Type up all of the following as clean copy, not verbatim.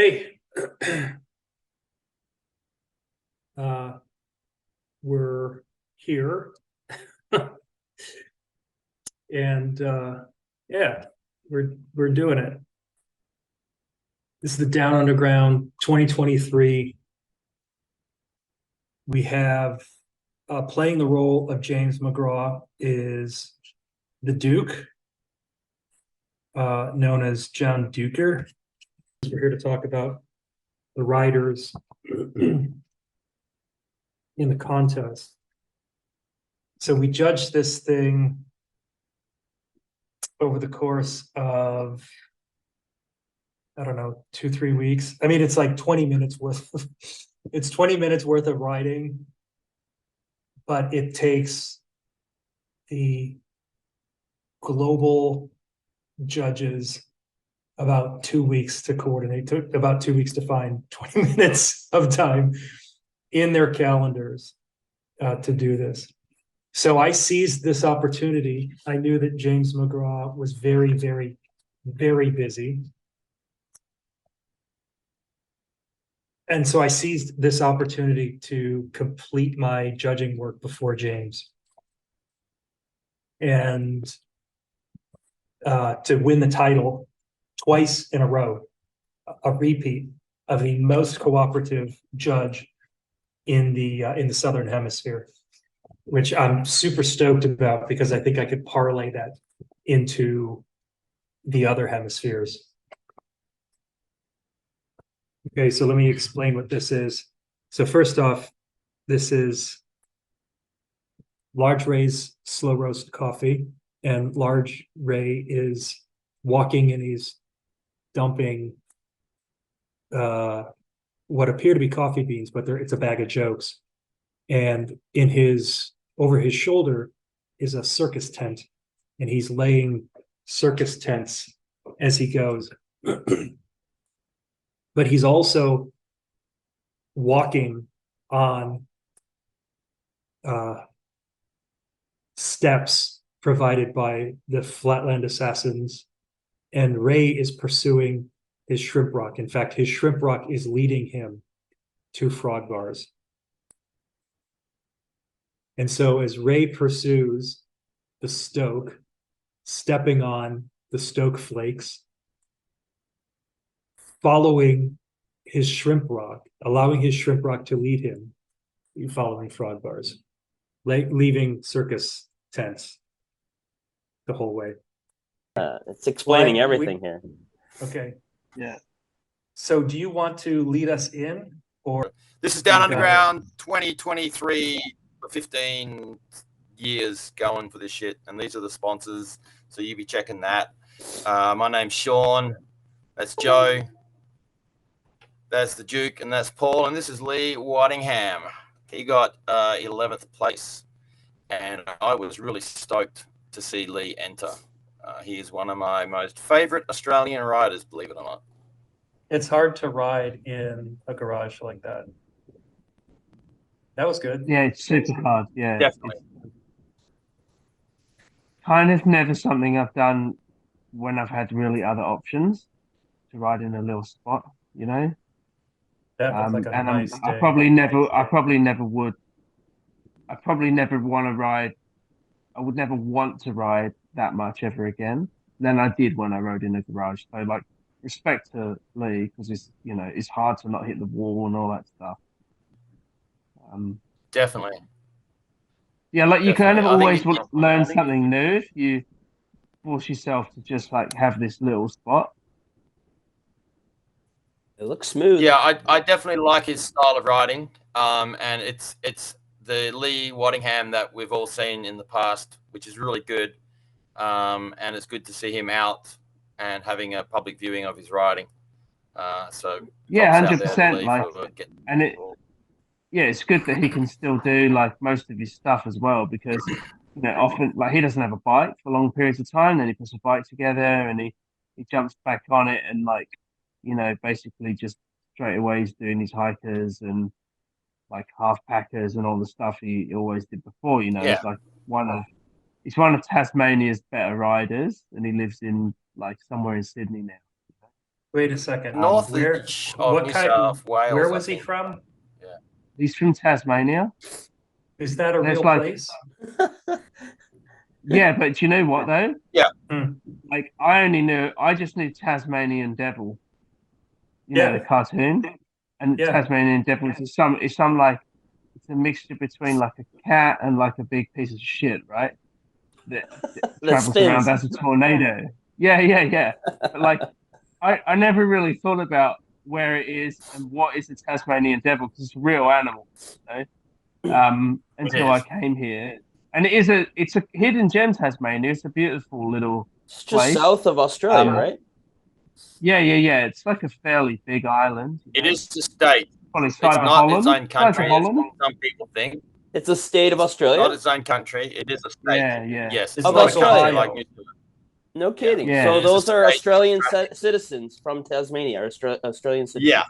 Hey, uh, we're here and yeah, we're doing it. This is the Down Underground 2023. We have playing the role of James McGraw is the Duke, known as John Duker. We're here to talk about the riders in the contest. So we judged this thing over the course of, I don't know, 2, 3 weeks. I mean, it's like 20 minutes worth of, it's 20 minutes worth of writing, but it takes the global judges about 2 weeks to coordinate, took about 2 weeks to find 20 minutes of time in their calendars to do this. So I seized this opportunity. I knew that James McGraw was very, very, very busy. And so I seized this opportunity to complete my judging work before James and to win the title twice in a row, a repeat of the most cooperative judge in the Southern Hemisphere, which I'm super stoked about because I think I could parlay that into the other hemispheres. Okay, so let me explain what this is. So first off, this is Large Ray's slow roast coffee, and Large Ray is walking and he's dumping what appear to be coffee beans, but it's a bag of jokes. And over his shoulder is a circus tent, and he's laying circus tents as he goes. But he's also walking on steps provided by the Flatland Assassins, and Ray is pursuing his shrimp rock. In fact, his shrimp rock is leading him to frog bars. And so as Ray pursues the stoke, stepping on the stoke flakes, following his shrimp rock, allowing his shrimp rock to lead him, following frog bars, leaving circus tents the whole way. It's explaining everything here. Okay. Yeah. So do you want to lead us in, or this is Down Underground 2023, 15 years going for this shit, and these are the sponsors, so you be checking that. My name's Sean, that's Joe, that's the Duke, and that's Paul, and this is Lee Waddingham. He got 11th place, and I was really stoked to see Lee enter. He is one of my most favorite Australian riders, believe it or not. It's hard to ride in a garage like that. That was good. Yeah, it's super hard. Yeah, definitely. It's kind of never something I've done when I've had really other options to ride in a little spot, you know. That looks like a nice day. I probably never would. I probably never want to ride. I would never want to ride that much ever again than I did when I rode in a garage. So, like, respect to Lee, because it's hard to not hit the wall and all that stuff. Definitely. Yeah, like you kind of always learn something new if you force yourself to just like have this little spot. It looks smooth. Yeah, I definitely like his style of riding. And it's the Lee Waddingham that we've all seen in the past, which is really good. And it's good to see him out and having a public viewing of his riding. So yeah, 100%. Like, and it's good that he can still do like most of his stuff as well, because often like he doesn't have a bike for long periods of time, then he puts a bike together and he jumps back on it and like basically just straight away he's doing his hikers and like half packers and all the stuff he always did before. Yeah. He's one of Tasmania's better riders, and he lives in like somewhere in Sydney now. Wait a second. Northwich of what New kind- South Wales. Where I was he think. from? He's from Tasmania. Is that a And it's real like- place? Yeah, but do you know what though? Yeah. Like I just knew Tasmanian Devil. You know Yeah. the cartoon, and Yeah. Tasmanian Devil is some like it's a mixture between like a cat and like a big piece of shit, right? That That travels spins. around as a tornado. Yeah. But like, I never really thought about where it is and what is the Tasmanian Devil because it's a real animal, you know? Until I is. came here, and it's a hidden gem, Tasmania. It's a beautiful little It's just place. south of Australia, Um, right? Yeah. It's like a fairly big island. you It know? is a state. Well, It's not Holland. its own country. Size of As Holland. some people think. It's a state of Not Australia. its own country. It is a state. Yeah. Yes, It's it's Of not a country Australia. like New Zealand. No kidding. Yeah. So It is a those are state. Australian citizens from Tasmania, or Australian citizens. Yeah,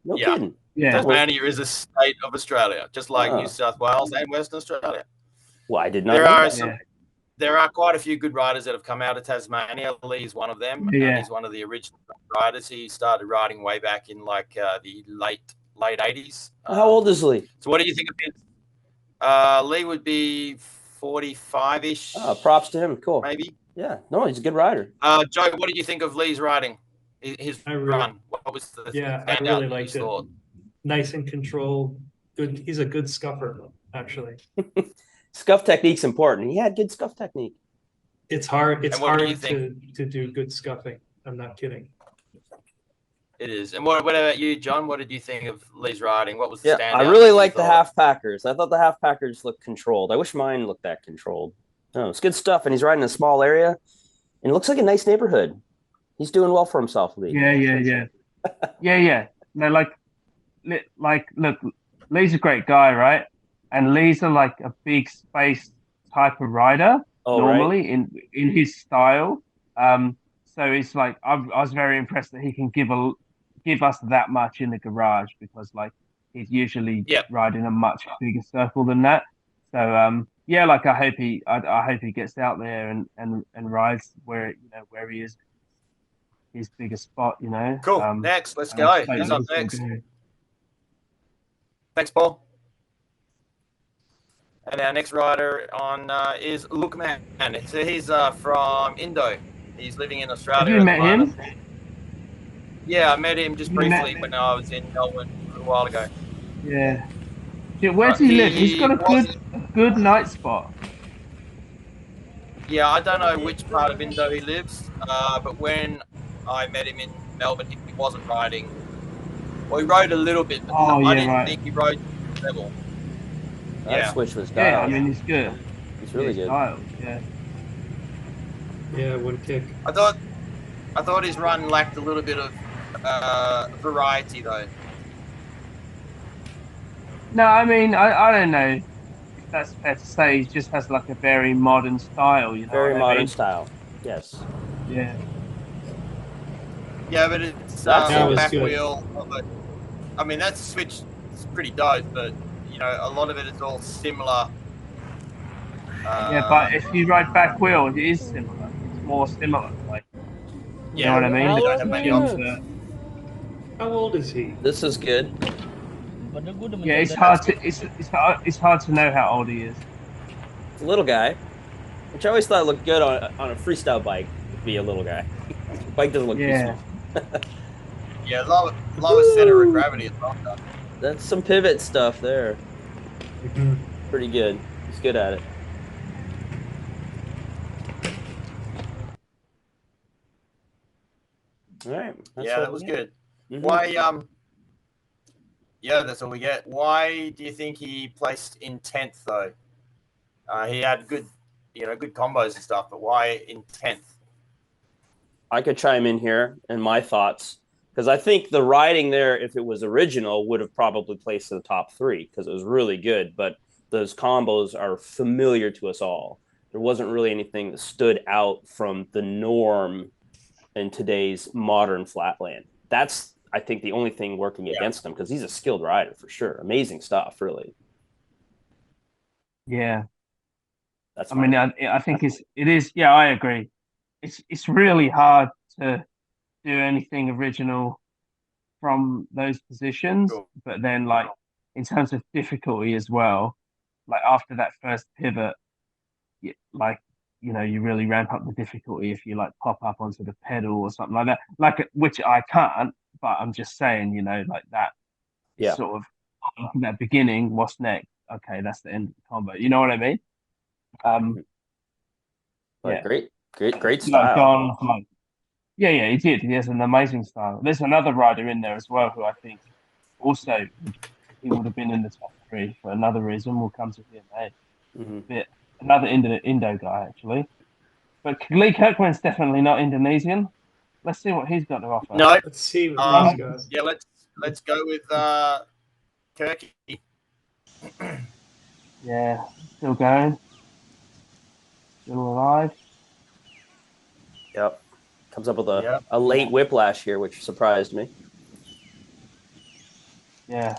No yeah. kidding. Yeah. Tasmania is a state of Australia, just like Ah. New South Wales and Western Australia. Well, I did not There know are that. some. Yeah. There are quite a few good riders that have come out of Tasmania. Lee's one of them. Yeah. He's one of the original riders. He started riding way back in like the late 80s. How old is Lee? So what do you think of his? Lee would be 45-ish. Oh, props to him. Cool. Maybe. Yeah. No, he's a good rider. Joe, what did you think of Lee's riding? His I really- run. What was the Yeah, I standout really that you liked it. thought? Nice and controlled. Good. He's a good scuffer, actually. Scuff technique's important. He had good scuff technique. It's hard. It's And what do hard you think? to do good scuffing. I'm not kidding. It is. And what about you, John? What did you think of Lee's riding? What was the Yeah, standout? I really that you like the thought? half packers. I thought the half packers looked controlled. I wish mine looked that controlled. No, it's good stuff. And he's riding in a small area, and it looks like a nice neighborhood. He's doing well for himself, Lee. Yeah. No, look, Lee's a great guy, right? And Lee's like a big space type of rider Oh, right. normally in his style. So it's like I was very impressed that he can give us that much in the garage because like he's usually Yep. riding a much bigger circle than that. So yeah, like I hope he gets out there and rides where he is his biggest spot, you know. Cool. Next, let's and go. I'm stoked Who's that up he's gonna next? do it. Thanks, Paul. And our next rider on is Lookman. So he's from Indo. He's living in Australia. Have you at met the him? moment. Yeah, I met him just You met briefly him? when I was in Melbourne a little while ago. Yeah. Where does he live? He's got a good night spot. Yeah, I don't know which part of Indo he lives, but when I met him in Melbourne, he wasn't riding. Well, he rode a little bit, but Oh, I yeah, didn't right. think he rode level. That Yeah. switch was Yeah, dialed. I mean he's good. He's really He's good. dialed, yeah. Yeah, what a kick. I thought his run lacked a little bit of variety, though. No, I mean I don't know if that's fair to say. He just has like a very modern style, you know. Very what I modern mean? style. Yes. Yeah. Yeah, but it's That was back good. wheel. I mean, that switch is pretty dope, but you know, a lot of it is all similar. Yeah, but if you ride back wheel, it is similar. It's more similar, like you Yeah, know what I mean? they The don't have many options options. How old is he? This is good. Yeah, it's hard to know how old he is. It's a little guy, which I always thought looked good on a freestyle bike. To be a little guy. Bike doesn't look Yeah. peaceful. Yeah, lower center of gravity as well. though. That's some pivot stuff there. Mhm. Pretty good. He's good at it. All right. That's Yeah, what that was we get. good. Mhm. Why? Yeah, that's all we get. Why do you think he placed in 10th though? He had good combos and stuff, but why in 10th? I could chime in here and my thoughts because I think the riding there, if it was original, would have probably placed in the top three because it was really good. But those combos are familiar to us all. There wasn't really anything that stood out from the norm in today's modern flatland. That's, I think, the only thing working against him because he's a skilled rider for sure. Amazing stuff, really. Yeah. That's I think it is. Yeah, I agree. It's really hard to do anything original from those positions. Cool. But then, like in terms of difficulty as well, like after that first pivot, like you really ramp up the difficulty if you like pop up onto the pedal or something like that. Like which I can't, but I'm just saying, like that Yeah. sort of that beginning. What's next? Okay, that's the end of the combo. You know what I mean? But Yeah. great Like style. gone, like, yeah, he did. He has an amazing style. There's another rider in there as well who I think also he would have been in the top 3 for another reason. We'll come to him. Bit another Indo guy actually, but Lee Kirkman's definitely not Indonesian. Let's see what he's got to offer. No, Let's see what he's got. yeah, let's go with Kirky. Yeah, still going, still alive. Yep. Comes up with Yep. a late whiplash here, which surprised me. Yeah.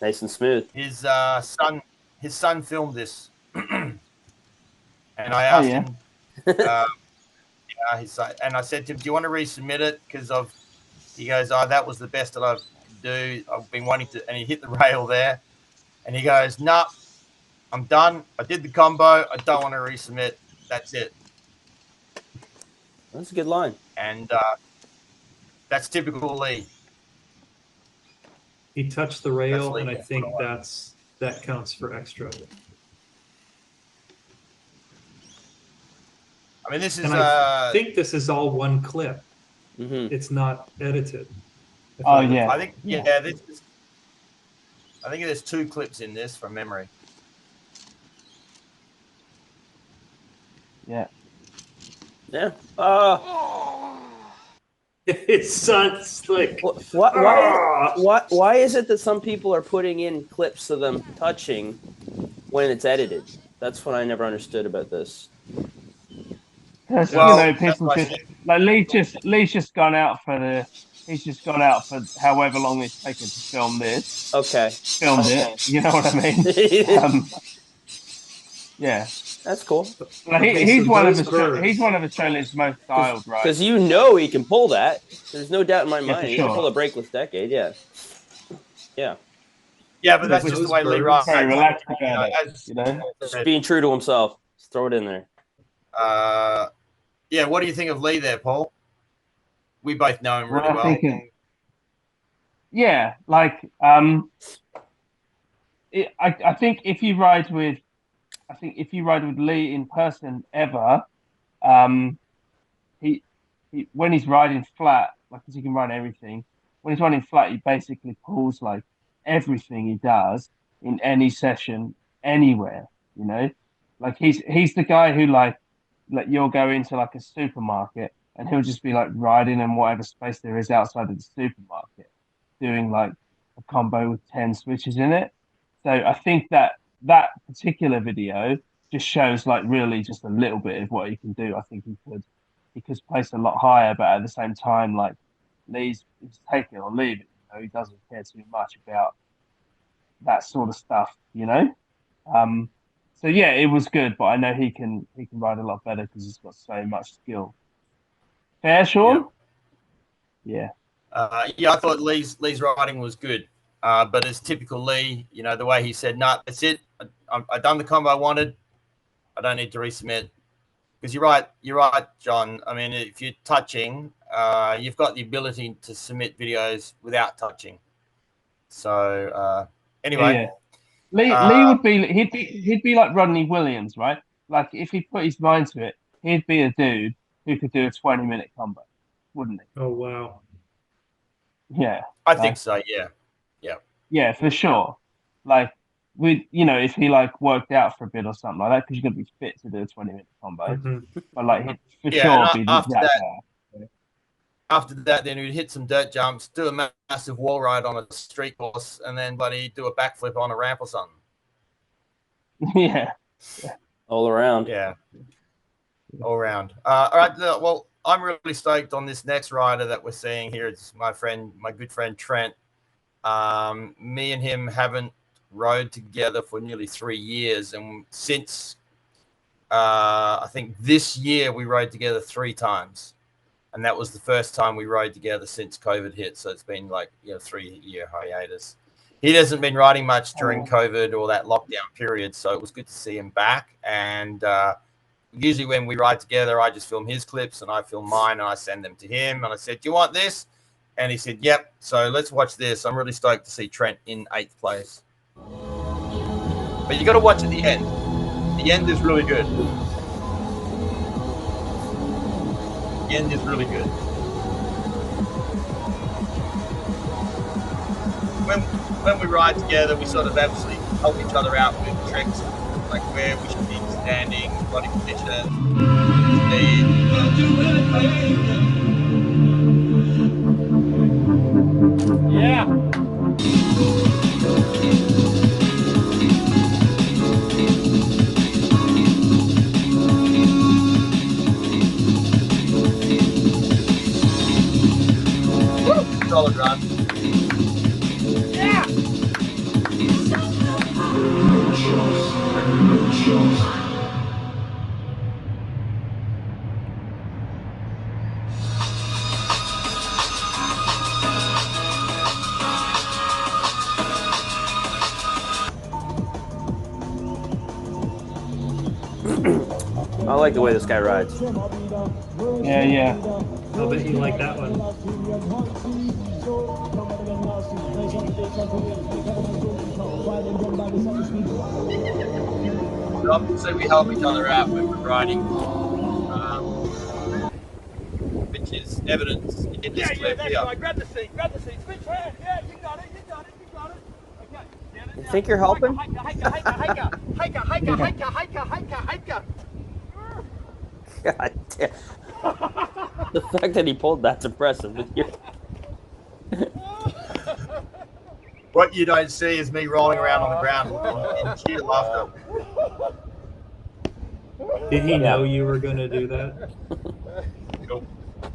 Nice and smooth. His son filmed this, and I asked him. His son, and I said to him, "Do you want to resubmit it?" Because he goes, "Oh, that was the best that I could do. I've been wanting to," and he hit the rail there, and he goes, "Nah, I'm done. I did the combo. I don't want to resubmit. That's it." That's a good line. And that's typical Lee. He touched the rail, That's and I legal. think that counts for extra. I mean, this is. And I think this is all one clip. It's not edited. Oh yeah. I think I think there's 2 clips in this from memory. Yeah. Yeah. His son's like. Why is it that some people are putting in clips of them touching when it's edited? That's what I never understood about this. Well, people just like Lee's just gone out for however long it's taken to film this. Okay. Filmed it. You know what I mean? Yeah. That's cool. Like he's one of Australia's most styled, right? Because he can pull that. There's no doubt in my mind. He can pull a brakeless decade. Yeah. Yeah. Yeah, but that's just the way Lee rides. Very relaxed about it. Just being true to himself. Just throw it in there. Yeah, what do you think of Lee there, Paul? We both know him really well. Yeah, like I think if you ride with Lee in person ever, he when he's riding flat, like because he can ride everything. When he's riding flat, he basically pulls like everything he does in any session, anywhere. Like he's the guy who like you'll go into like a supermarket and he'll just be like riding in whatever space there is outside of the supermarket, doing like a combo with 10 switches in it. So I think that particular video just shows like really just a little bit of what he can do. I think he could place a lot higher, but at the same time, like Lee's take it or leave it. He doesn't care too much about that sort of stuff, So yeah, it was good, but I know he can ride a lot better because he's got so much skill. Fair, Sean? Yeah. I thought Lee's riding was good, but as typical Lee, the way he said, "Nah, that's it. I done the combo I wanted. I don't need to resubmit." Because you're right, John. I mean, if you're touching, you've got the ability to submit videos without touching. So anyway. Yeah. Lee would be he'd be like Rodney Williams, right? Like if he put his mind to it, he'd be a dude who could do a 20-minute combo, wouldn't he? Oh wow. Yeah. I think so, yeah. Yeah. Yeah, for sure. Like if he like worked out for a bit or something like that, because you're gonna be fit to do a 20-minute combo. But like he'd for sure be after that, then he'd hit some dirt jumps, do a massive wall ride on a street course, and then bloody do a backflip on a ramp or something. Yeah. All around. Yeah. All around. All right. Well, I'm really stoked on this next rider that we're seeing here. It's my good friend Trent. Me and him haven't rode together for nearly 3 years, and since I think this year we rode together 3 times. and that was the first time we rode together since COVID hit. So it's been like 3-year hiatus. He hasn't been riding much during COVID or that lockdown period, so it was good to see him back. And usually when we ride together, I just film his clips and I film mine and I send them to him. And I said, "Do you want this?" And he said, "Yep." So let's watch this. I'm really stoked to see Trent in 8th place. But you got to watch at the end. The end is really good. The end is really good. When we ride together, we sort of actually help each other out with tricks, like where we should be standing, body position, speed. Yeah. Solid run. Yeah. I like the way this guy rides. Yeah. I'll bet you like that one. So we help each other out when we're riding, which is evidence in this clip that's here. right. Grab the seat. Switch hands. Yeah, you got it. Okay. You think you're helping? Hiker. God damn. The fact that he pulled that's impressive. What you don't see is me rolling around on the ground in sheer laughter. Did he know you were going to do that?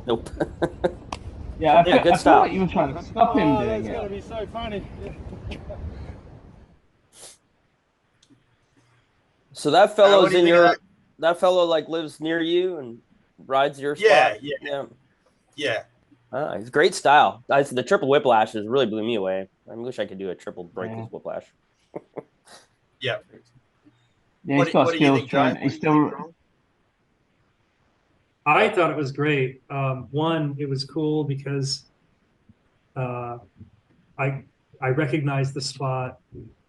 Nope. Yeah, Yeah, good I feel stop. like you were trying to stop him doing That's gonna it. be so funny. So that what fellow's do you in think of your. that? That fellow like lives near you and rides your spot. Yeah. It's great style. The triple whiplashes really blew me away. I wish I could do a triple brakeless whiplash. Yeah. Yeah, What he's got do you skills, think, Trent. Jay? He's still. I thought it was great. One, it was cool because I recognized the spot,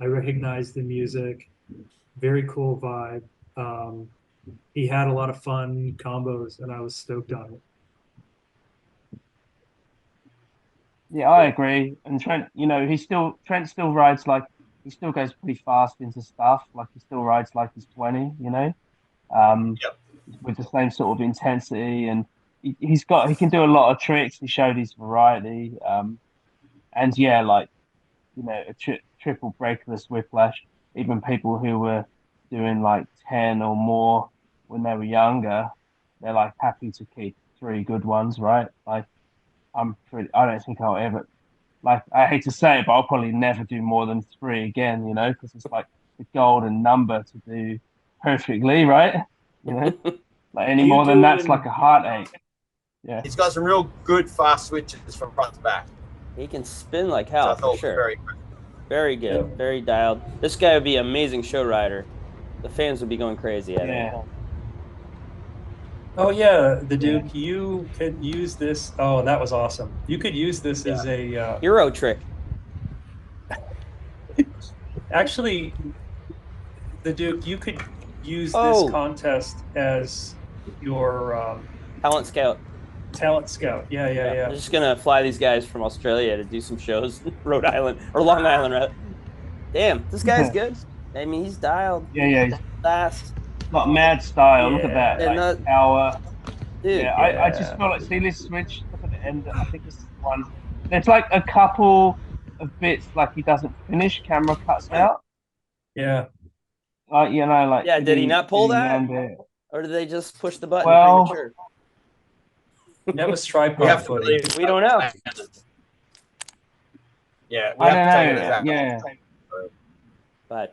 I recognized the music, very cool vibe. He had a lot of fun combos, and I was stoked on it. Yeah, I agree. And Trent, Trent still rides like he still goes pretty fast into stuff. Like he still rides like he's 20. Yep. With the same sort of intensity, and he can do a lot of tricks. He showed his variety. And yeah, like a triple brakeless whiplash. Even people who were doing like 10 or more when they were younger, they're like happy to keep 3 good ones, right? Like I don't think I'll ever, like, I hate to say it, but I'll probably never do more than 3 again, because it's like the golden number to do perfectly, right? Like any You more than that's doing- like a heartache. Yeah. He's got some real good fast switches from front to back. He can spin like So I hell thought for it was sure. very good. Very good. Very dialed. This guy would be an amazing show rider. The fans would be going crazy at Yeah. him. Oh yeah, the Duke. You could use this. Oh, that was awesome. You could use this as a Hero trick. actually, the Duke. You could use Oh. this contest as your Talent scout. talent scout. I'm Yeah. just gonna fly these guys from Australia to do some shows in Rhode Island or Long Island, rather. Damn, this guy's good. I mean, he's dialed Yeah. He's fast, got mad style. Look at that. And Like power. dude. Yeah, I just feel like, see this switch, look at the end, I think this is the one. There's like a couple of bits like he doesn't finish, camera cuts out. Yeah. Like, Yeah, did he not pull did he that? land it? Or did they just push the button Well- premature? That was We tripod have to footage. believe. We don't know. Yeah, we I have to take it don't as know. that. Yeah.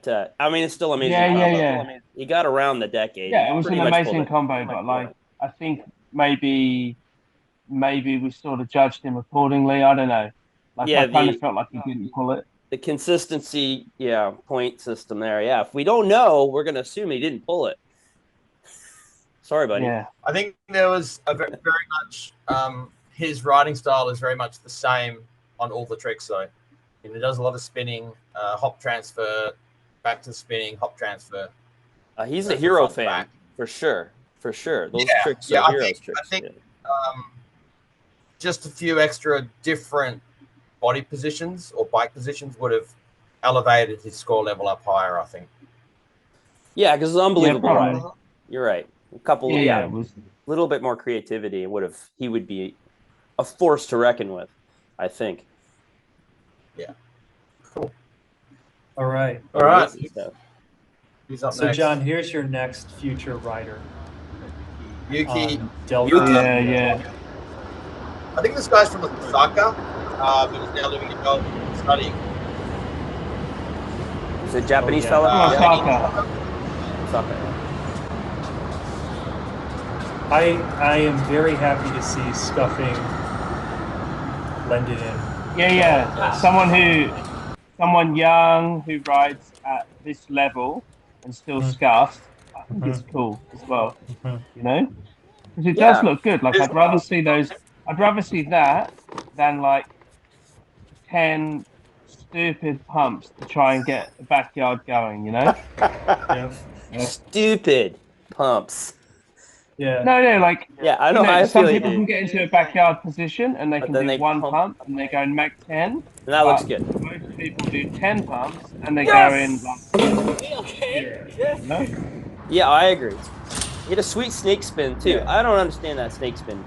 But I mean, it's still amazing. Yeah. combo. He got around the decade. Yeah, He it was pretty an much amazing pulled it. combo, but like I think maybe maybe we sort of judged him accordingly. I don't know. Like Yeah, I kind the- of felt like he didn't pull it. The consistency, point system there. Yeah, if we don't know, we're gonna assume he didn't pull it. Sorry, buddy. Yeah, I think there was a very much his riding style is very much the same on all the tricks. So he does a lot of spinning, hop transfer, back to spinning, hop transfer. He's a That's hero the front fan back. for sure. For sure, those Yeah, tricks yeah, are I heroes think- tricks. I think- yeah. Just a few extra different body positions or bike positions would have elevated his score level up higher, I think. Yeah, because it's unbelievable probably. riding. You're right. A couple, yeah, it was. a little bit more creativity, and he would be a force to reckon with, I think. All right. All right. So, Who's up So next? John, here's your next future rider. Yuki. Delco. Yuki. Yeah. I think this guy's from Osaka, but is now living in Melbourne studying. is it a Japanese yeah. fella? Osaka. Osaka. I am very happy to see scuffing blended in. Yeah. Someone young who rides at this level and still Mhm. scuffs. I think Mhm. it's cool as well. Mhm. You know, because it Yeah. does look good. Like I'd rather see those. I'd rather see that than like 10 stupid pumps to try and get the backyard going. You know? Yeah. Stupid pumps. Yeah. No, like Yeah, I you know how I some feel you people do. can get into a backyard position and they But can then do they one pump- pump and they go in Mach 10. And that looks But good. Most people do 10 pumps and they Yes! go in like, Okay. you know? Yeah, I agree. He had a sweet snake spin too. I don't understand that snake spin.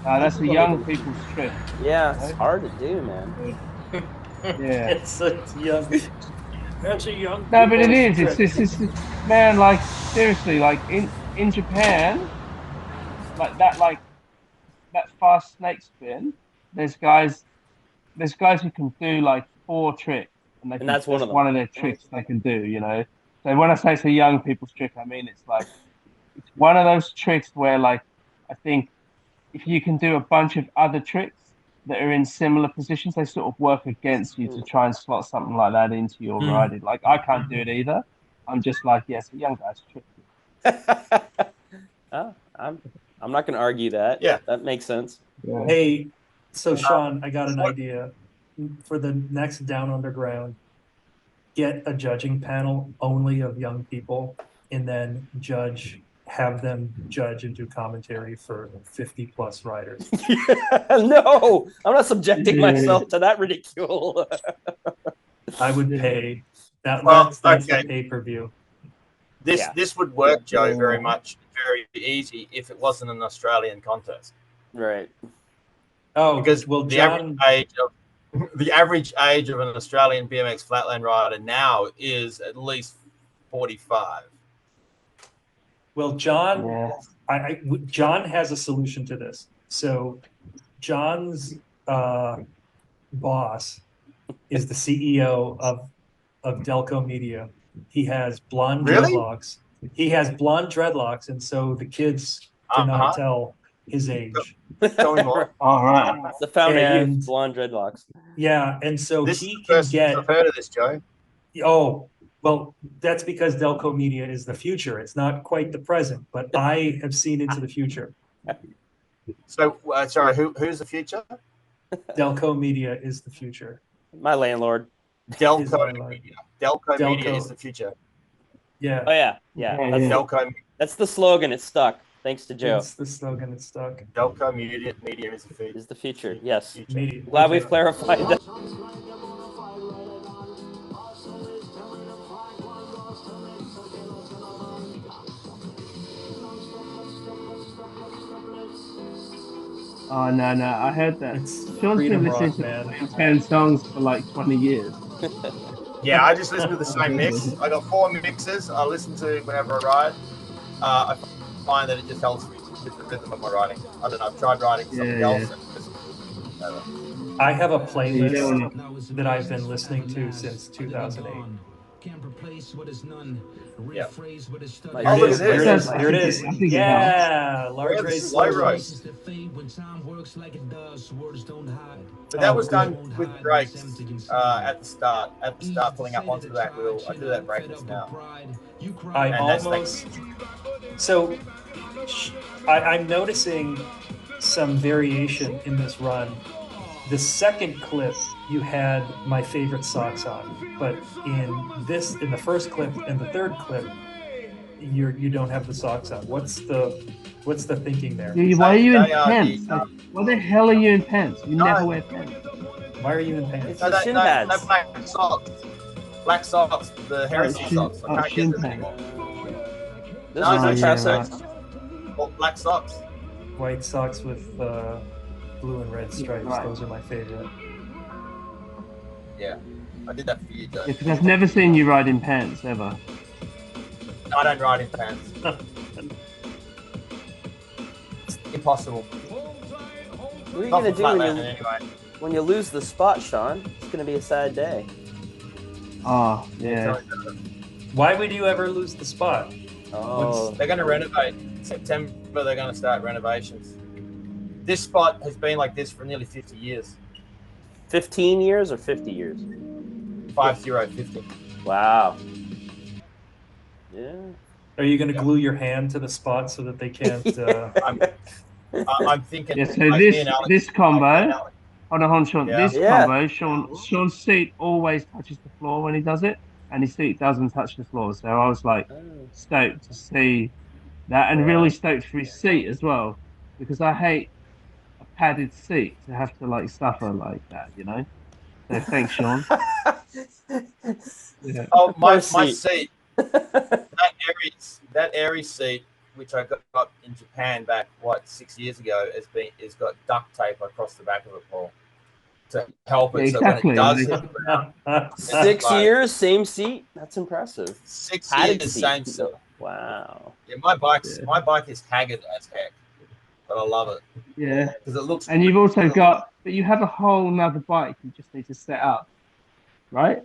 That's a young people's trick. Yeah, it's hard to do, man. Yeah. It's a young. That's a young. No, but it is. people's It's trick. man, like seriously, like in Japan, like that fast snake spin. There's guys who can do like 4 tricks, and they can, that's one of them. one of their tricks they can do. You know. So when I say it's a young people's trick, I mean it's like it's one of those tricks where like I think if you can do a bunch of other tricks that are in similar positions, they sort of work against you to try and slot something like that into your Mm. riding. Like I can't do it either. I'm just like, yes, a young guy's trick. I'm not going to argue that. Yeah. That makes sense. Yeah. Hey, so Sean, I got an idea for the next Down Underground. Get a judging panel only of young people, and then have them judge and do commentary for 50+ riders. No, I'm not subjecting myself to that ridicule. I would pay that. Well, That's okay. the pay-per-view. This would work, Joe, very easy if it wasn't an Australian contest. Right. Oh, Because well, the John. average age of an Australian BMX flatland rider now is at least 45. Well, John. Yeah. John has a solution to this. So, John's boss is the CEO of Delco Media. He has blonde Really? dreadlocks. He has blonde dreadlocks, and so the kids cannot Uh-huh. tell his age. Tell me more. All right. The founder And- used blonde dreadlocks. Yeah, and so This he is the can first get. I've heard of this, Joe. Oh, well, that's because Delco Media is the future. It's not quite the present, but I have seen into the future. So, sorry, who's the future? Delco Media is the future. My landlord. Delco my Media. Delco Media Delco. is the future. Yeah, Oh yeah. Yeah, That's, yeah. Delco that's the slogan. It stuck. Thanks to Joe. it's the slogan. It's stuck. Delco Media is the future. Is the future. Yes. Media. Glad Okay. we've clarified that. Oh no, I heard that. It's Sean's been freedom listening rock, to man. the same 10 songs for like 20 years. Yeah, I just listen to the same mix. I got 4 mixes. I listen to whenever I ride. I find that it just helps me with the rhythm of my riding. I don't know. I've tried riding something Yeah, else. yeah. And I have a You don't playlist that I've been listening to since 2008, Yeah. Like, Oh, look this- at this. Here it is. Here it is. I think it Yeah, large Yeah, this race. is low slow race. But that Oh, was good. done with brakes at the start. At the start, pulling up onto that wheel. I do that brakeless now. I And that's almost. So, I'm noticing some variation in this run. The second clip, you had my favorite socks on, but in the first clip and the third clip, you don't have the socks on. What's the thinking there? Why are you in They are the, pants? Like, why the hell are you in pants? You No. never wear pants. Why are you in pants? It's No, the they, shin no, pads. no black socks. Black socks. The heresy shin- socks. I can't shin get them pants. anymore. This No, is no, impressive. Or black socks. White socks with blue and red stripes. Right. Those are my favorite. Yeah. I did that for you, Joe. Yeah, because I've never seen you ride in pants ever. No, I don't ride in pants. It's impossible. What are you Not gonna for do Flatland anyway. when you lose the spot, Sean? It's gonna be a sad day. Oh, yeah. Why would you ever lose the spot? Oh, They're going to renovate. September, they're going to start renovations. This spot has been like this for nearly 50 years. 15 years or 50 years? 5050. Wow. Yeah. Are you going to Yeah. glue your hand to the spot so that they can't? I'm thinking. Yeah, so like me this and Alex- this like combo, me and Alex. hold on, Sean. Yeah. This Yeah. combo, Sean's seat always touches the floor when he does it, and his seat doesn't touch the floor. So I was like stoked to see that, and really stoked for his seat as well, because I hate a padded seat to have to like suffer like that, you know. So thanks, Sean. Yeah. Oh, my Poor seat. That Aries seat, which I got in Japan back 6 years ago, has got duct tape across the back of it, Paul, to help it. Exactly. So when it does hit the ground, 6 years, same seat. That's impressive. 6 Padded years, seat. same seat. Wow. Yeah, my bike is haggard as heck, but I love it Yeah. because it looks. And you've also got, but you have a whole nother bike you just need to set up, right?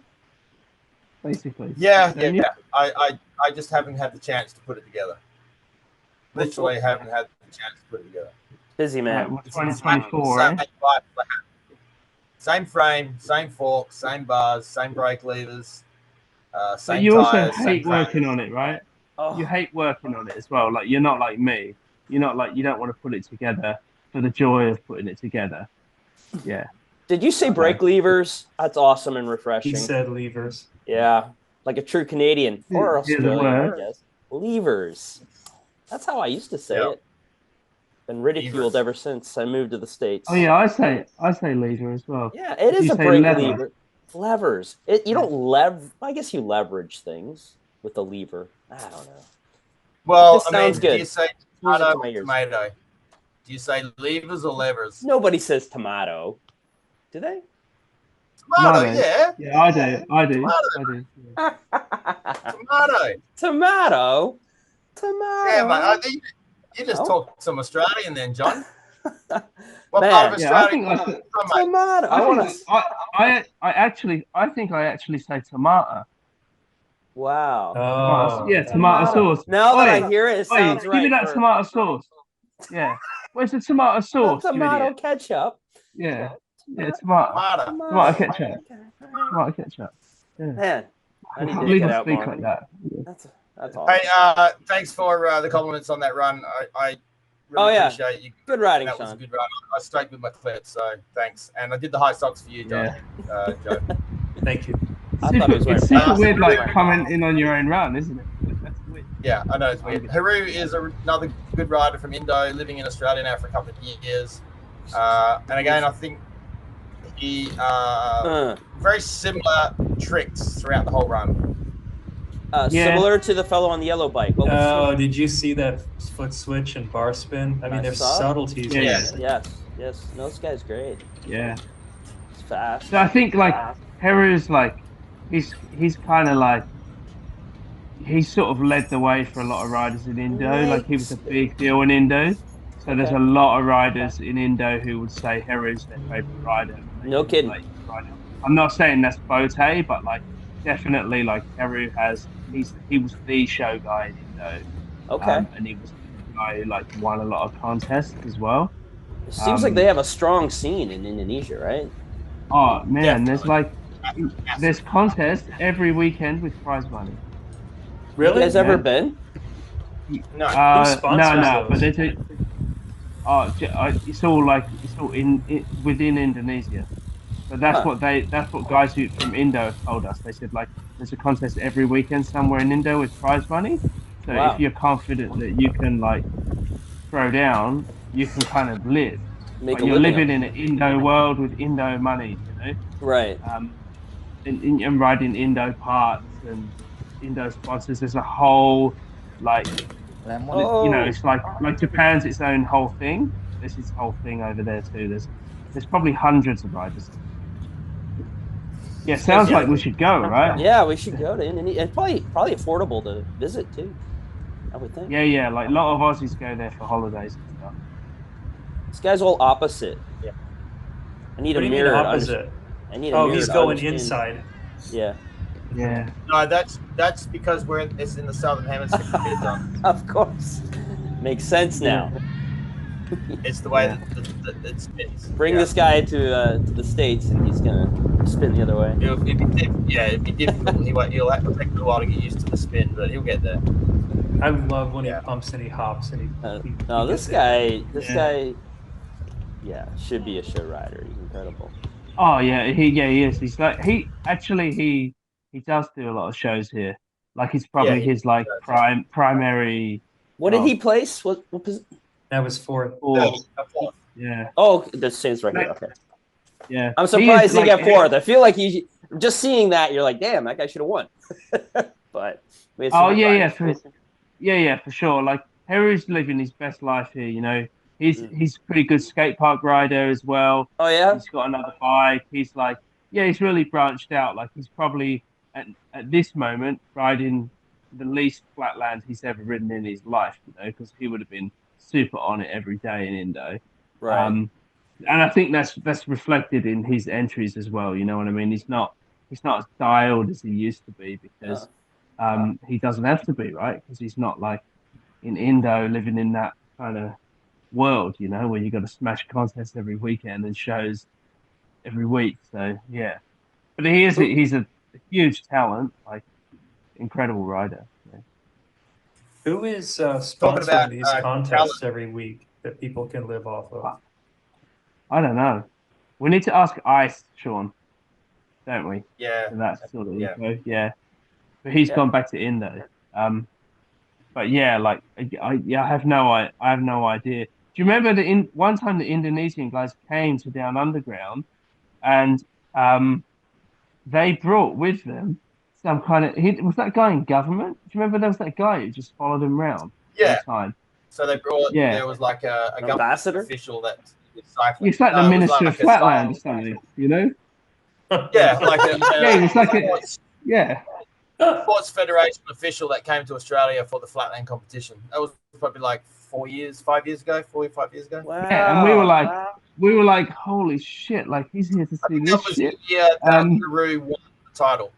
Basically. Yeah. Don't you? I just haven't had the chance to put it together. Literally haven't had the chance to put it together. Busy Yeah, man. well, 2024, eh? Same frame, same fork, same bars, same brake levers, But same you also tires, hate working on it, right? Oh, You hate working on it as well. Like, you're not like me. You're not like, you don't want to put it together for the joy of putting it together. Yeah. did you say brake levers? That's awesome and He refreshing. said levers. Yeah, like a true Canadian or Yeah, the Australian, I word. guess. Levers. That's how I used to say Yeah. it. Been ridiculed Levers. ever since I moved to the States. Oh yeah, I say lever as well. Yeah, it is You a say brake lever. lever. Levers. You don't I guess you leverage things with a lever. I don't know. Well, This I mean, sounds good. do you say Music to tomato my or ears. tomato? Do you say levers or levers? Nobody says tomato. Do they? Tomato, Tomato. yeah. Yeah, I do. Tomato. Tomato. Tomato. Yeah, mate. I think you just Oh. talked some Australian then, John. What Man. part of Yeah, I Australia? think are you that's- from, mate? Tomato. I want to. I think I actually say tomato. Wow. Oh, Yeah, tomato sauce. Now that Oi, I hear it, it Oi, sounds give right. me that for- tomato sauce. Yeah. Where's the tomato sauce? you tomato idiot? ketchup. Yeah. Yeah, tomato. Tomato. Tomato ketchup. Tomato ketchup. Yeah. Man, I I need can't to believe get I out speak more. like that. That's awesome. Hey, thanks for the compliments on that run. I really Oh, yeah. appreciate you. Good riding, That was a Sean. good run. I stoked with my clip, so thanks. And I did the high socks for you, John. Yeah. Joe. thank you. I thought it was It's wearing super pants. weird, like commenting on your own run, isn't it? That's weird. Yeah, I know it's weird. Haru is another good rider from Indo, living in Australia now for a couple of years. And again, I think he very similar tricks throughout the whole run. Yeah. Similar to the fellow on the yellow bike. What was Oh, did you see that foot switch and bar spin? I mean, I there's saw it. subtleties. Yeah. here. Yes. No, this guy's great. Yeah. He's fast. So I think like Heru's like he's kind of like he sort of led the way for a lot of riders in Indo. Like he was a big deal in Indo. So there's a lot of riders in Indo who would say Heru's their favorite rider. No kidding. Like, rider. I'm not saying that's Bote, but like definitely like Heru he was the show guy in Indo, Okay. and he was the guy who like won a lot of contests as well. It seems like they Um, have a strong scene in Indonesia, right? oh man, Definitely. there's contests every weekend with prize money. You Really? guys ever Yeah. been? No. Who No, sponsors no, but those? there's a it's all like it's all within Indonesia. But Huh. that's what guys who from Indo have told us. They said like there's a contest every weekend somewhere in Indo with prize money. So if Wow. you're confident that you can like throw down, you can kind of live. Make Like a you're living living of in an Indo world with Indo money, right. and riding Indo parts and Indo sponsors. There's a whole like Oh, it's like Japan's its own whole thing. There's its whole thing over there too. There's probably hundreds of riders. Yeah, This guy's sounds like we definitely should go, right? yeah. We should go to Indonesia. And probably affordable to visit too. I would think. Yeah, yeah. Like a lot of Aussies go there for holidays and stuff. This guy's all opposite. I need What a do you mean mirror. opposite? I need a Oh, mirror he's to going understand. inside. Yeah, Yeah, No, that's because it's in the southern hemisphere. It's done. of course. Makes sense now. It's the way Yeah. that it spins. Bring this guy to the States, and he's gonna spin the other way. It'd be difficult. He'll have to take a little while to get used to the spin, but he'll get there. I love when Yeah. he pumps and he hops and he No, gets this it. guy, yeah, should be a show rider. He's incredible. Oh yeah, he is. He's like he does do a lot of shows here. Like it's probably Yeah, his like primary What did job. he place? What That was fourth. Or yeah, Oh, the stands right here. Okay. yeah. I'm He is, surprised he like, got fourth. I feel like he just seeing that you're like, damn, that guy should have won. But we had some Oh good yeah, riders. yeah, for sure. Like Harry's living his best life here. Mm. He's a pretty good skate park rider as well. Oh yeah. He's got another bike. He's like, yeah, he's really branched out. Like he's probably at this moment riding the least flatland he's ever ridden in his life. Because he would have been super on it every day in Indo. Right. And I think that's reflected in his entries as well. You know what I mean? He's not as dialed as he used to be because he doesn't have to be, right? Because he's not like in Indo living in that kind of world, where you got to smash contests every weekend and shows every week. So yeah, but he's a huge talent, like incredible rider. Yeah. Who is Talking sponsoring about these contests every week that people can live off of? I don't know. We need to ask Ice, Sean, don't we? Yeah, So that's sort of yeah. info. Yeah, but he's Yeah. gone back to Indo. But yeah, like I have no idea. Do you remember one time the Indonesian guys came to Down Underground and they brought with them some kind of was that guy in government? Do you remember there was that guy who just followed him around Yeah. all the time? So they brought. Yeah. There was like a government Ambassador? official that was cycling. It's like the No, it was Minister like of a Flatland or cycling- something, Yeah, like a Yeah, it was like a yeah. Sports Federation official that came to Australia for the flatland competition. That was probably like 5 years ago. Wow. Yeah, and we were like, holy shit, like he's here to I see think this that was shit. the year that Um, Peru won the title.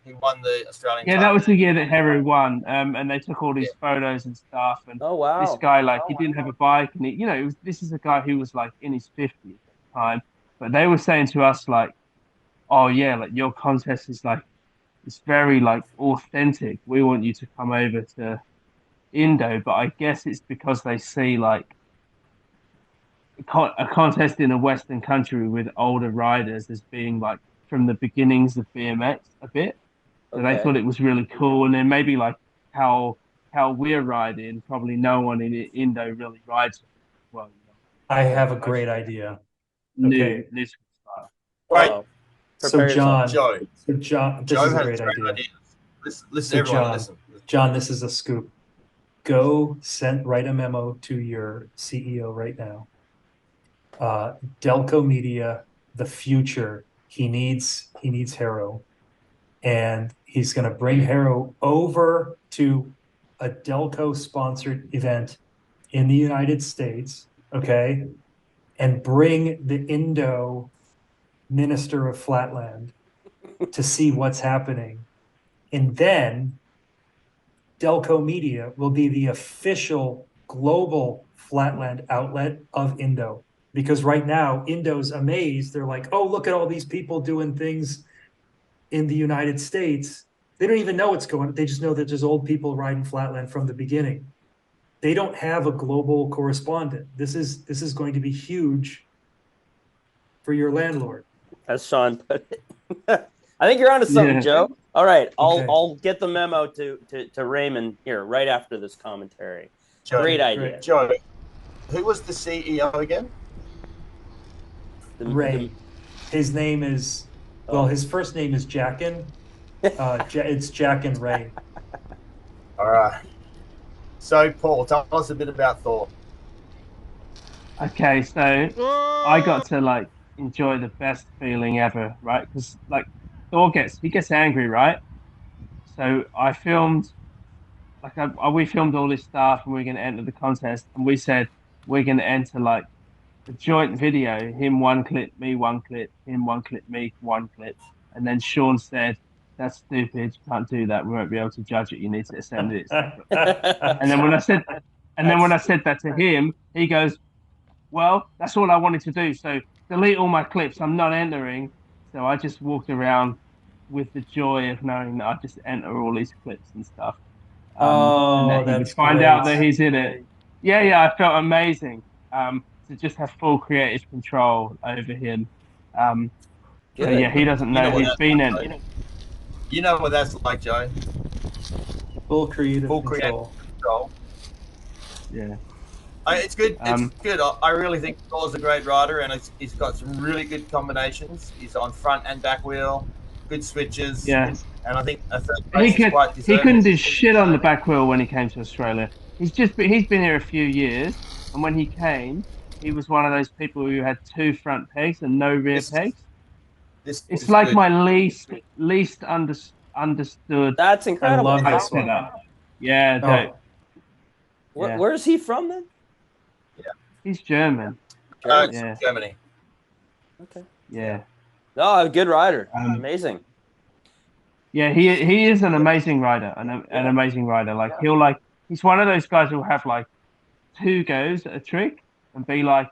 He won the Australian Yeah, title. that was the year that Heru won. And they took all these photos and stuff. And Oh wow. this guy, like, he didn't have a bike, and this is a guy who was like in his 50s at the time. But they were saying to us like, oh yeah, like your contest is like it's very like authentic. We want you to come over to Indo, but I guess it's because they see like a contest in a Western country with older riders as being like from the beginnings of BMX a bit. So they Okay. thought it was really cool, and then maybe like how we're riding, probably no one in Indo really rides it well. I have a great idea. New Okay. new style. Wait, Uh-oh. So Prepare yourself. John, Joe. this Joe is a has great idea. ideas. Listen, So everyone, John, listen. John, this is a scoop. Write a memo to your CEO right now. Delco Media, the future. He needs Harrow, and he's going to bring Harrow over to a Delco sponsored event in the United States. Okay, and bring the Indo Minister of Flatland to see what's happening And then Delco Media will be the official global Flatland outlet of Indo. Because right now, Indo's amazed. They're like, oh, look at all these people doing things in the United States. They don't even know what's going on. They just know that there's old people riding Flatland from the beginning. They don't have a global correspondent. This is going to be huge for your landlord. As Sean put it. I think you're onto something, Yeah. Joe. All right, Okay. I'll get the memo to Raymond here right after this commentary. Joe, Great idea. Great. Joe, who was the CEO again? Ray. His name is, well, his first name is Jackin. It's Jackin Ray. All right. So, Paul, tell us a bit about Thor. Okay, so I got to like enjoy the best feeling ever, right? Because like Thor gets angry, right? So I filmed, like we filmed all this stuff, and we are going to enter the contest, and we said we're going to enter like a joint video, him one clip, me one clip, him one clip, me one clip, and then Sean said, "That's stupid. You can't do that. We won't be able to judge it. You need to send it." And then when I said that to him, he goes, "Well, that's all I wanted to do. So delete all my clips. I'm not entering." So I just walked around with the joy of knowing that I just enter all these clips and stuff. And that he would that's find great. out that he's in it. Yeah, I felt amazing. To just have full creative control over him. So Good. yeah, he doesn't know You know what he's that's been like, in. You know what that's like, Joe. Full creative Full control. Control. Yeah. It's good. It's Um, good. I really think Thor's a great rider, and he's got some really good combinations. He's on front and back wheel, good switches. Yeah. And I think a third He place is quite he deserving. couldn't do shit on the back wheel when he came to Australia. He's been here a few years, and when he came, he was one of those people who had two front pegs and no rear This- pegs. This It's is like good. my least understood That's incredible. love bike this one. setup. Yeah, Oh, yeah. Where's he from then? he's German. It's Yeah. Germany. Okay. Yeah. Oh, a good rider. Um, Amazing. Yeah, he is an amazing rider, an amazing rider. Like he's one of those guys who'll have like two goes at a trick and be like,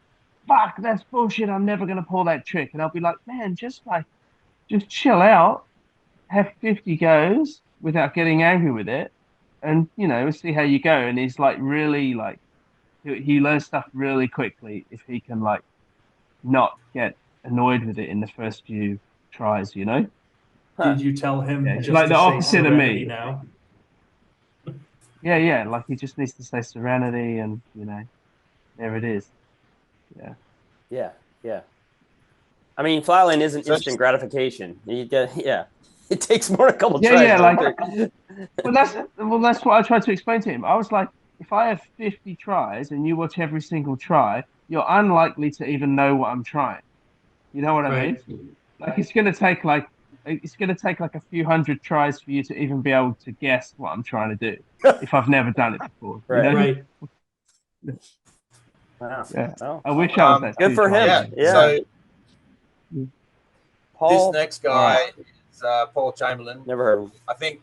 "Fuck, that's bullshit. I'm never gonna pull that trick." And I'll be like, "Man, just chill out, have 50 goes without getting angry with it, and see how you go." And he's like really like he learns stuff really quickly if he can like not get annoyed with it in the first few tries, Huh. did you tell him Yeah, it's just like to the say opposite of me. Serenity now? Yeah, like he just needs to say Serenity, and there it is. Yeah. I mean, Flatland isn't So- instant gratification. You get, it takes more than a couple Yeah, tries. yeah, don't like- Well, that's what I tried to explain to him. I was like, if I have 50 tries and you watch every single try, you're unlikely to even know what I'm trying. You know what I Right. mean? Like it's gonna take like a few hundred tries for you to even be able to guess what I'm trying to do if I've never done it before. you Right. know? Right. Wow. Yeah. Well, I wish I was Um, that. good two for him. tries. Yeah. Yeah. So Paul, this next guy is Paul Chamberlain. never heard of him. I think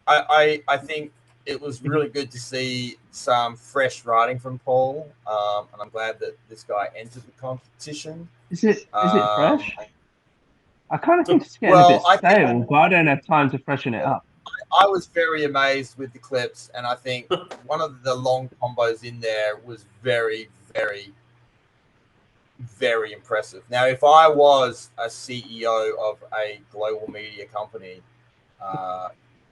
I think it was really good to see some fresh riding from Paul, and I'm glad that this guy entered the competition. Is it Um, fresh? I kind of think it's getting well, a bit I think- stale, but I don't have time to freshen it up. I was very amazed with the clips, and I think one of the long combos in there was very, very, very impressive. Now, if I was a CEO of a global media company,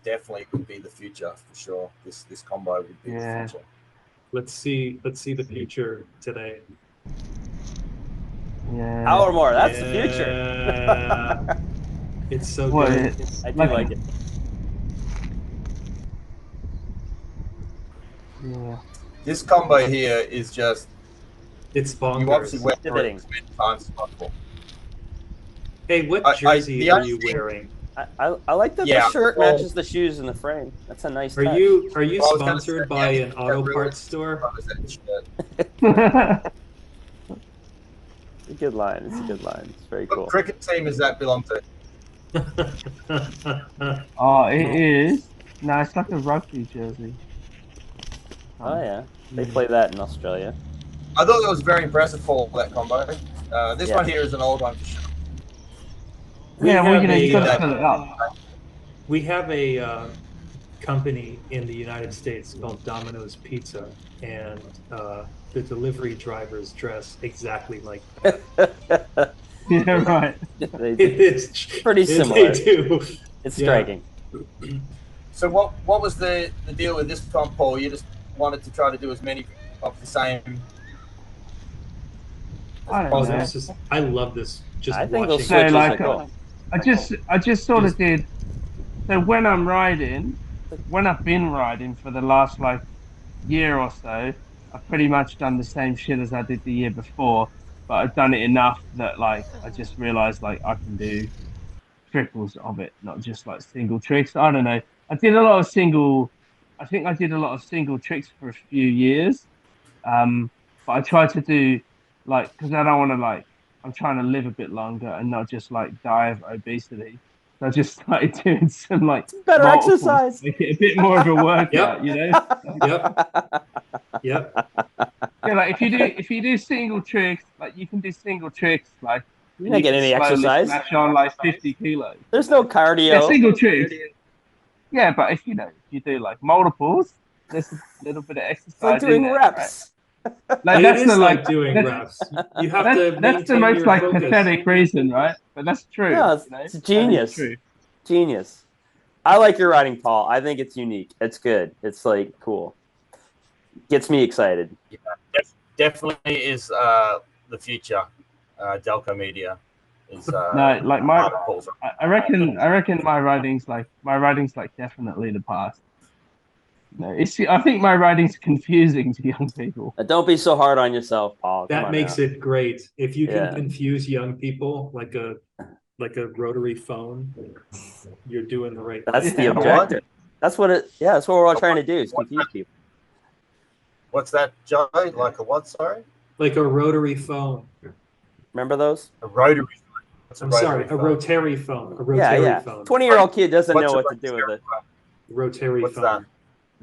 definitely would be the future for sure. This combo would be Yeah. the future. Let's see the future today. Yeah. Hour more. That's the future. Yeah. It's so Well, good. it's I do like- like it. Yeah. This combo here is just It's you obviously bonkers. went through Riveting. it as many times as possible. Hey, what I- jersey the are other you thing- wearing? I like that Yeah, the shirt well- matches the shoes in the frame. That's a nice Are touch. you Well, I was gonna sponsored say, by yeah, an auto really- parts store? Covers that shirt. It's a good line. It's a good line. It's very What cool. cricket team does that belong to? Oh, it is. No, it's like a rugby jersey. Oh yeah, they play that in Australia. I thought that was very impressive for that combo. This Yeah. one here is an old one for sure. Yeah, well, have you know, you a, got to fill it up. we have a company in the United States called Domino's Pizza, and the delivery drivers dress exactly like that. Yeah, right. They It do. is Pretty they similar. do. It's Yeah. striking. So what was the deal with this comp, Paul? You just wanted to try to do as many of the same. I don't Oh, know. this is, I love this. Just I think those watching. switches like, are cool. I just sort Just- of did. So when I'm riding, when I've been riding for the last like year or so, I've pretty much done the same shit as I did the year before, but I've done it enough that like I just realized like I can do triples of it, not just like single tricks. I don't know. I did a lot of single. I think I did a lot of single tricks for a few years. But I try to do like because I don't want to like I'm trying to live a bit longer and not just like die of obesity. So I just started doing some like Better multiples to exercise. make it a bit more of a workout, Yep. you know? Yep. Yeah, like if you do single tricks, like you can do single tricks, like You and don't you get can any slowly exercise. smash on like 50 kilos. There's no Yeah, cardio. single tricks. Yeah, but if you know if you do like multiples, there's a little bit of exercise It's like in doing there, reps. right? Like It that's is the like doing reps. You have to that's the maintain most your like focus. pathetic reason, right? But that's true. No, you know? it's That is genius. true. Genius. I like your riding, Paul. I think it's unique. It's good. It's like cool. Gets me excited. Definitely is the future. Delco Media is No, like part of Paul's. I reckon my writing's like definitely the past. No, I think my writing's confusing to young people. Don't be so hard on yourself, Paul. Come That on makes now. it great. If you can Yeah. confuse young people like a rotary phone, you're doing the right That's the Yeah. objective. That's what it. Yeah, that's what we're all trying to do is confuse people. What's that, Joe? Like a what? Sorry, like a rotary phone. Remember those? a rotary. What's a I'm rotary sorry, a phone? rotary phone. A Yeah, rotary yeah. phone. 20-year-old kid doesn't What's know a what to do with it. Rotary What's phone. that?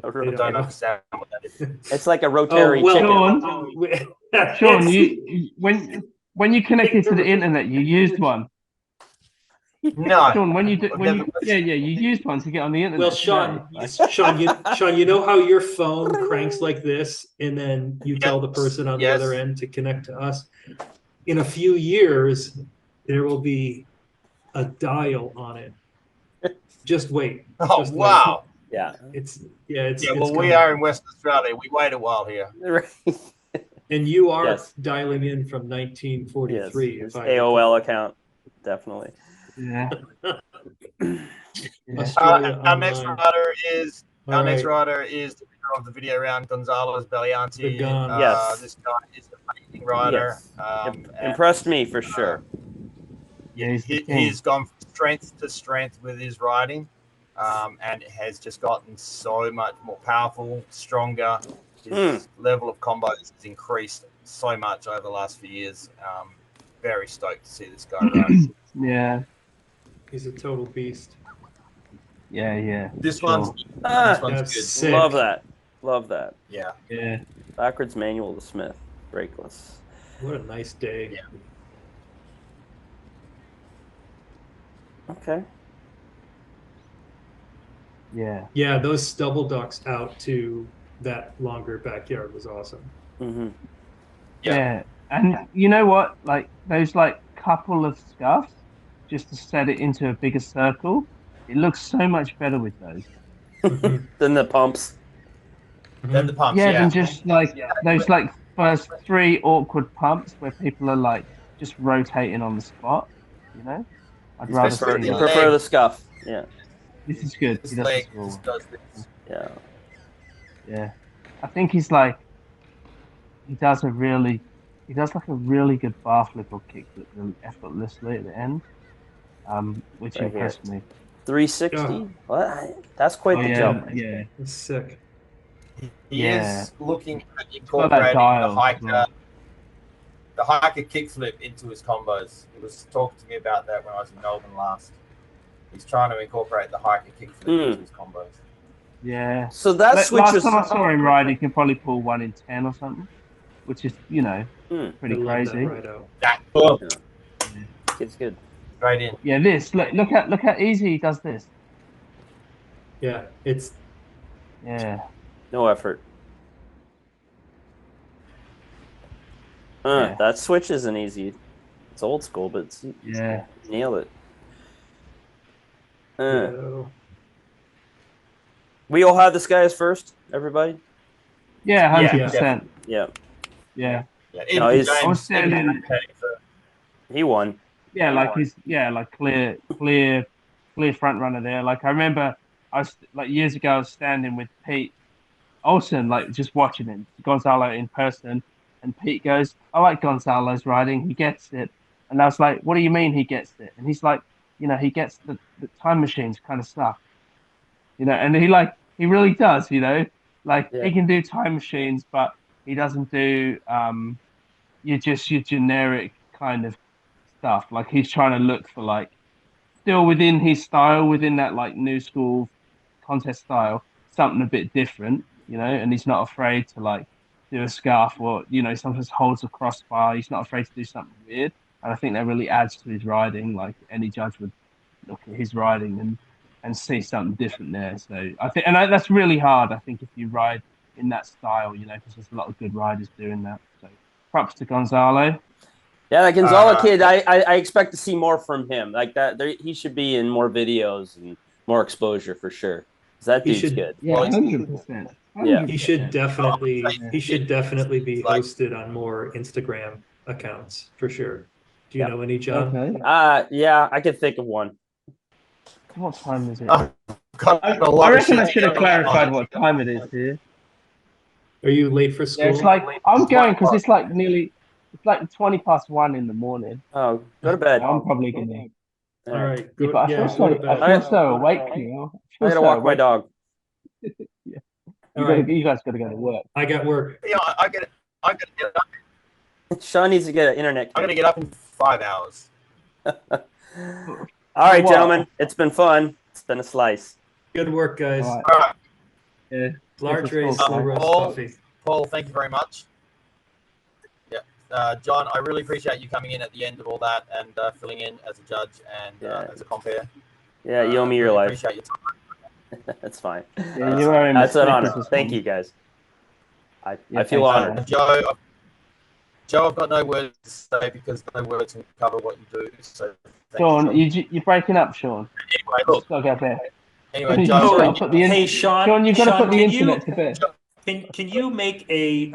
A I ro- don't understand what that is. It's like a rotary well, chicken. Sean, you when you connected to the internet, you used one. No, Sean, when you never- you used one to get on the internet. well, today. Sean, you know how your phone cranks like this, and then you tell the Yes, person on the yes. other end to connect to us. In a few years, there will be a dial on it. Just wait. Oh Just wait. wow! Yeah. It's Yeah, it's well, we coming. are in Western Australia. We wait a while here. And you are Yes. dialing in from Yes. 1943. His if I AOL account. Definitely. Yeah. Australia Our next Online. rider is All next right. rider is the winner of the video round, Gonzalez Bellianti. The gun. Yes. This guy is an amazing rider. Yes. And, Impressed me for sure. yeah, he's the king. he's gone from strength to strength with his riding, and has just gotten so much more powerful, stronger. His level of combos has increased so much over the last few years. Very stoked to see this guy ride. Yeah. He's a total beast. Yeah. This Sure. one's Ah, That's good. sick. love that. Love that. Yeah. Yeah. Backwards manual to Smith. Brakeless. What a nice day. Yeah. Okay. Yeah. Yeah, those double ducks out to that longer backyard was awesome. Mm-hmm. Yeah. And you know what? Like those like couple of scuffs just to set it into a bigger circle. It looks so much better with those. Then the pumps. Then the pumps. Yeah, Yeah. than just like those like first three awkward pumps where people are like just rotating on the spot. You know? I'd rather Especially see the that. leg. Prefer the scuff. Yeah. This is good. His He does leg this just does this. Yeah. Yeah. I think he's like he does like a really good bar flip or kick flip really effortlessly at the end. Which Right here. impressed me. 360? Yeah. What? That's quite the yeah, jump. yeah. It's sick. He Yeah. is looking at got that incorporating dial the as well. hiker kickflip into his combos. He was talking to me about that when I was in Melbourne last. He's trying to incorporate the hiker kick flip into his combos. Yeah. So that Last switches. time I saw him ride, he can probably pull 1 in 10 or something, which is, Hmm. I pretty love that crazy. Rido. That boom, It's good. straight in. Yeah, this look how easy he does this. Yeah, it's Yeah. No effort. Yeah. That switch isn't easy. It's old school, but Yeah. nailed it. Rido. We all have this guy as first, everybody? Yeah, Yeah, 100%. Yeah. Yeah. Yeah, No, even he's- I was James, standing. He won. Yeah, like he's like clear front runner there. Like I remember, I was like years ago, I was standing with Pete Olsen, like just watching him, Gonzalo in person, and Pete goes, "I like Gonzalo's riding. He gets it." And I was like, "What do you mean he gets it?" And he's like, he gets the time machines kind of stuff, and he really does, like Yeah. he can do time machines, but he doesn't do your generic kind of stuff. Like he's trying to look for like still within his style, within that like new school contest style, something a bit different, and he's not afraid to like do a scarf or sometimes holds a crossbar. He's not afraid to do something weird. And I think that really adds to his riding. Like any judge would look at his riding and see something different there. So I think, and that's really hard. I think if you ride in that style, because there's a lot of good riders doing that. So props to Gonzalo. Yeah, that Gonzalo kid, I expect to see more from him. Like that, he should be in more videos and more exposure for sure. 'Cause that He dude's should- good. Yeah, 100%. Yeah. He should definitely Yeah. he should definitely be Like- hosted on more Instagram accounts for sure. Do you Yep. know any, John? Okay. Yeah, I could think of one. What time is it? Oh, got I a lot of reckon I shit should have going on. clarified what time it is here. Are you late for Yeah, school? it's like I'm going because it's like 20 past 1 in the morning. Oh, go to bed. I'm probably gonna. All right, Yeah, go, but I yeah, feel go to so. bed. I feel so awake now. I gotta walk my dog. All right, You guys gotta go to work. I got work. Yeah, I gotta get up. Sean needs to get an internet. I'm gonna get up in 5 hours. All right, Wow. gentlemen, it's been fun. It's been a slice. Good work, guys. All right. All right, Yeah. Large Good race, for slow roast Paul. coffee. Paul, thank you very much. Yeah, John, I really appreciate you coming in at the end of all that and filling in as a judge and Yeah. as a compare. Yeah, you owe me your Really life. Appreciate your time. That's fine. Yeah, you are in That's an the honor. sleepers Thank this you, guys. I Yeah, feel thanks, honored. man. Joe, I've got no words to say because no words can cover what you do. So, thank Sean, you, you're breaking up, Sean. Anyway, look. Gotta go to bed. Anyway, You Joe, gotta put the Hey, Sean. Sean, you've got to Sean, put the can internet to bed. Can you make a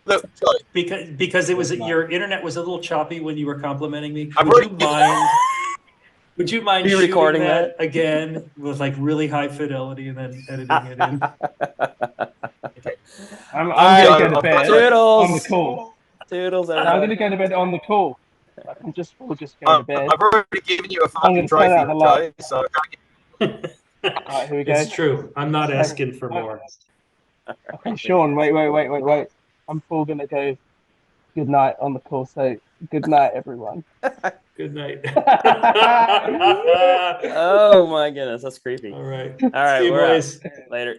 look, Joe, because it was your internet was a little choppy when you were complimenting me. I've Would you already- mind? Would you mind Are you shooting recording that again with like really high fidelity and then editing it in? I'm right, gonna go to I've bed got- on the Toodles. call. Toodles. I'm everybody. gonna go to bed on the call. We'll just go to bed. I've already given you a I'm fucking gonna trophy, turn out the light. Joe. So Alright, here we go. It's true. I'm not asking for more. Okay, Sean, wait. I'm Paul gonna go good night on the call. So good night, everyone. Good night. Oh my goodness, that's creepy. All right. All right, See you, we're out. boys. Later.